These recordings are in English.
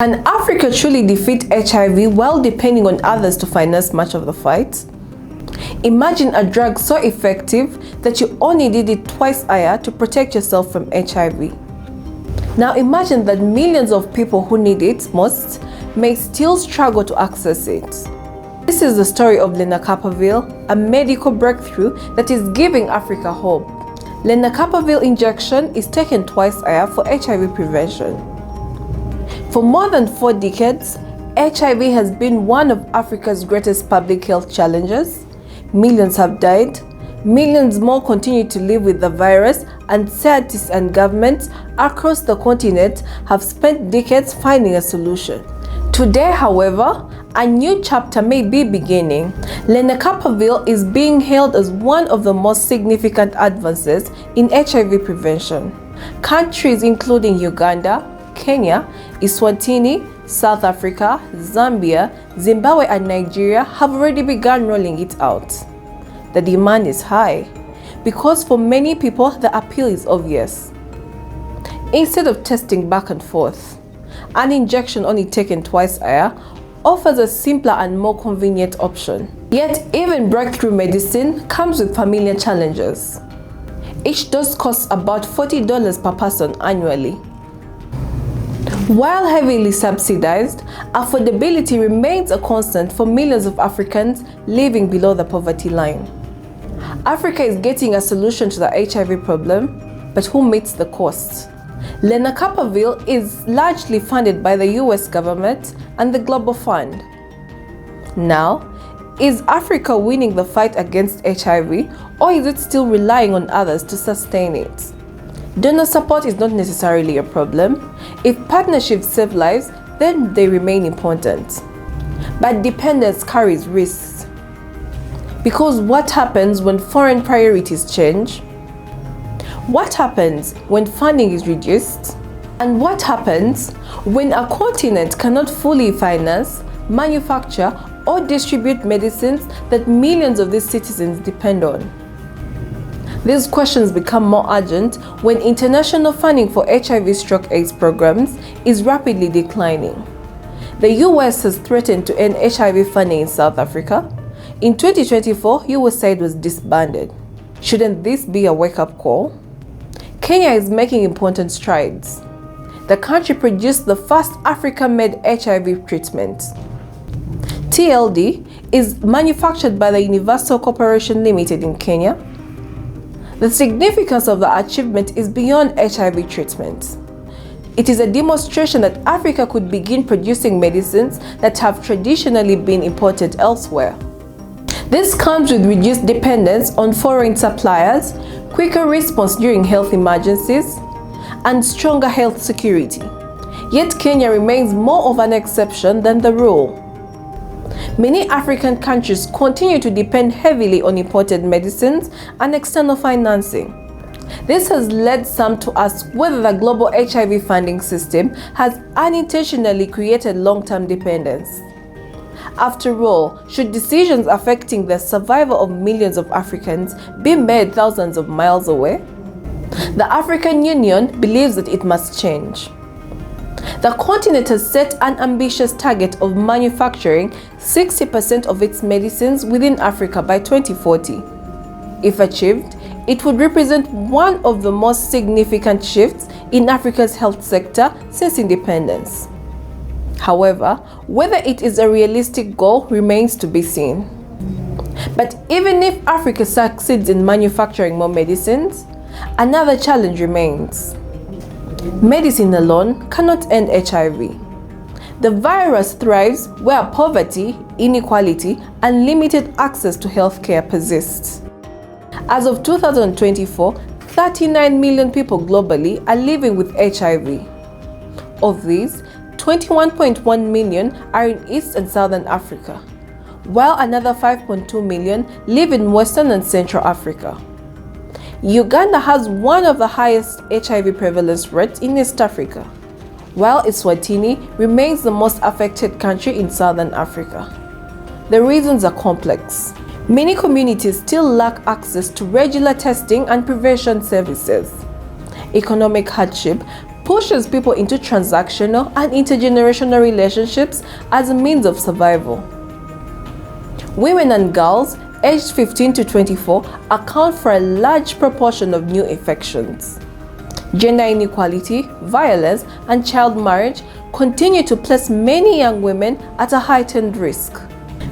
Can Africa truly defeat HIV while depending on others to finance much of the fight? Imagine a drug so effective that you only need it twice a year to protect yourself from HIV. Now imagine that millions of people who need it most may still struggle to access it. This is the story of Lenacapavir, a medical breakthrough that is giving Africa hope. Lenacapavir injection is taken twice a year for HIV prevention. For more than 4 decades, HIV has been one of Africa's greatest public health challenges. Millions have died, millions more continue to live with the virus, and scientists and governments across the continent have spent decades finding a solution. Today, however, a new chapter may be beginning. Lenacapavir is being hailed as one of the most significant advances in HIV prevention. Countries including Uganda, Kenya, Eswatini, South Africa, Zambia, Zimbabwe and Nigeria have already begun rolling it out. The demand is high because for many people the appeal is obvious. Instead of testing back and forth, an injection only taken twice a year offers a simpler and more convenient option. Yet even breakthrough medicine comes with familiar challenges. Each dose costs about $40 per person annually. While heavily subsidized, affordability remains a constant for millions of Africans living below the poverty line. Africa is getting a solution to the HIV problem, but who meets the cost? Lenacapavir is largely funded by the US government and the Global Fund. Now, is Africa winning the fight against HIV, or is it still relying on others to sustain it? Donor support is not necessarily a problem. If partnerships save lives, then they remain important. But dependence carries risks. Because what happens when foreign priorities change? What happens when funding is reduced? And what happens when a continent cannot fully finance, manufacture, or distribute medicines that millions of these citizens depend on? These questions become more urgent when international funding for HIV/AIDS programs is rapidly declining. The US has threatened to end HIV funding in South Africa. In 2024, USAID was disbanded. Shouldn't this be a wake-up call? Kenya is making important strides. The country produced the first African-made HIV treatment. TLD is manufactured by the Universal Corporation Limited in Kenya. The significance of the achievement is beyond HIV treatment. It is a demonstration that Africa could begin producing medicines that have traditionally been imported elsewhere. This comes with reduced dependence on foreign suppliers, quicker response during health emergencies, and stronger health security. Yet Kenya remains more of an exception than the rule. Many African countries continue to depend heavily on imported medicines and external financing. This has led some to ask whether the global HIV funding system has unintentionally created long-term dependence. After all, should decisions affecting the survival of millions of Africans be made thousands of miles away? The African Union believes that it must change. The continent has set an ambitious target of manufacturing 60% of its medicines within Africa by 2040. If achieved, it would represent one of the most significant shifts in Africa's health sector since independence. However, whether it is a realistic goal remains to be seen. But even if Africa succeeds in manufacturing more medicines, another challenge remains. Medicine alone cannot end HIV. The virus thrives where poverty, inequality, and limited access to healthcare persists. As of 2024, 39 million people globally are living with HIV. Of these, 21.1 million are in East and Southern Africa, while another 5.2 million live in Western and Central Africa. Uganda has one of the highest HIV prevalence rates in East Africa, while Eswatini remains the most affected country in Southern Africa. The reasons are complex. Many communities still lack access to regular testing and prevention services. Economic hardship, pushes people into transactional and intergenerational relationships as a means of survival. Women and girls aged 15 to 24 account for a large proportion of new infections. Gender inequality, violence, and child marriage continue to place many young women at a heightened risk.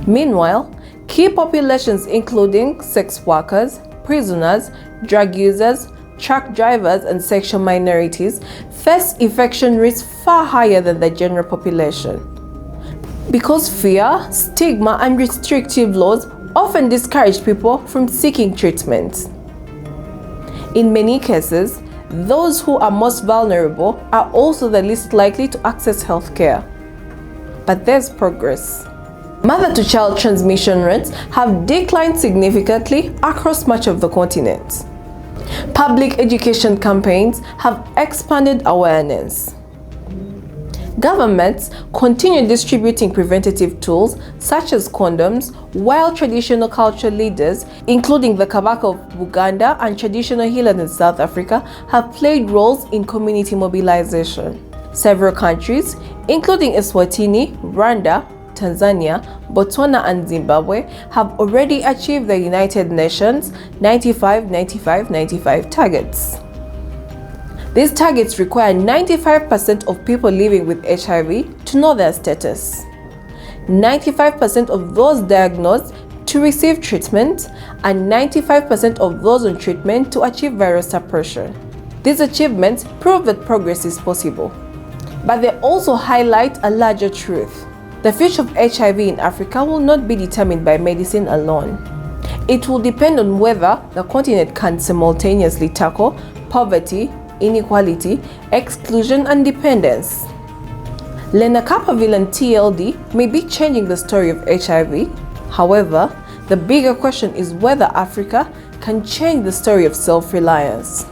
Meanwhile, key populations including sex workers, prisoners, drug users, truck drivers, and sexual minorities face infection risks far higher than the general population. Because fear, stigma, and restrictive laws often discourage people from seeking treatment. In many cases, those who are most vulnerable are also the least likely to access health care. But there's progress. Mother-to-child transmission rates have declined significantly across much of the continent. Public education campaigns have expanded awareness. Governments continue distributing preventative tools such as condoms, while traditional cultural leaders, including the Kabaka of Buganda and traditional healers in South Africa, have played roles in community mobilization. Several countries, including Eswatini, Rwanda, Tanzania, Botswana, and Zimbabwe, have already achieved the United Nations 95-95-95 targets. These targets require 95% of people living with HIV to know their status, 95% of those diagnosed to receive treatment, and 95% of those on treatment to achieve virus suppression. These achievements prove that progress is possible. But they also highlight a larger truth. The future of HIV in Africa will not be determined by medicine alone. It will depend on whether the continent can simultaneously tackle poverty, inequality, exclusion, and dependence. Lenacapavir and TLD may be changing the story of HIV. However, the bigger question is whether Africa can change the story of self-reliance.